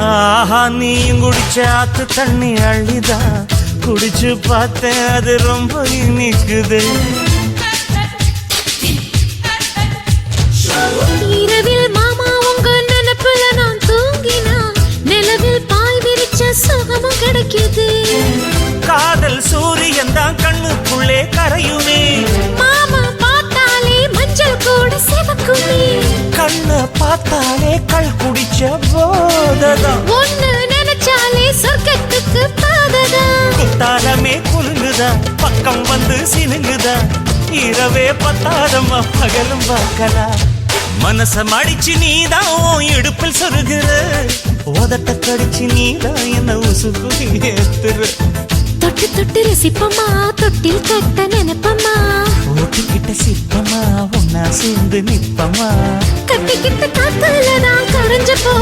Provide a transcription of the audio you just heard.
ஆஹா நீயும் குடிச்ச ஆத்து தண்ணி அள்ளிதான் குடிச்சு பார்த்தேன் அது ரொம்ப இனிக்குது. இரவில் மாமா உங்க நினைப்புல நான் தூங்கினா நிலவில் பாய் விரிச்ச சுகமும் கிடைக்குது. காதல் சூரியன் தான் கண்ணுக்குள்ளே கரையுமே, மாமா பார்த்தாலே மஞ்சள் கூட சிவக்குமே, கண்ண பார்த்தாலே கள் குடிச்ச போததான், ஒன்னு நினைச்சாலே சொர்க்கத்துக்கு பாததான். குத்தாலமே குலுங்குதா பக்கம் வந்து சினுங்குதா, இரவே பத்தாதம்மா பகலும் பார்க்கலாம். மனச மடிச்சு நீதான் இடுப்பில் சொருகிற, உதட்ட கடிச்சு நீதான் என்ன உசுப்பு ஏத்துற. தொட்டு தொட்டு ரசிப்பமா தொட்டில் கட்ட நினைப்பமா, ஓட்டுக்கிட்ட சிப்பமா ஒன்னா சேர்ந்து நிப்பமா, கட்டிக்கிட்ட காத்துலதான் கரைஞ்ச போ.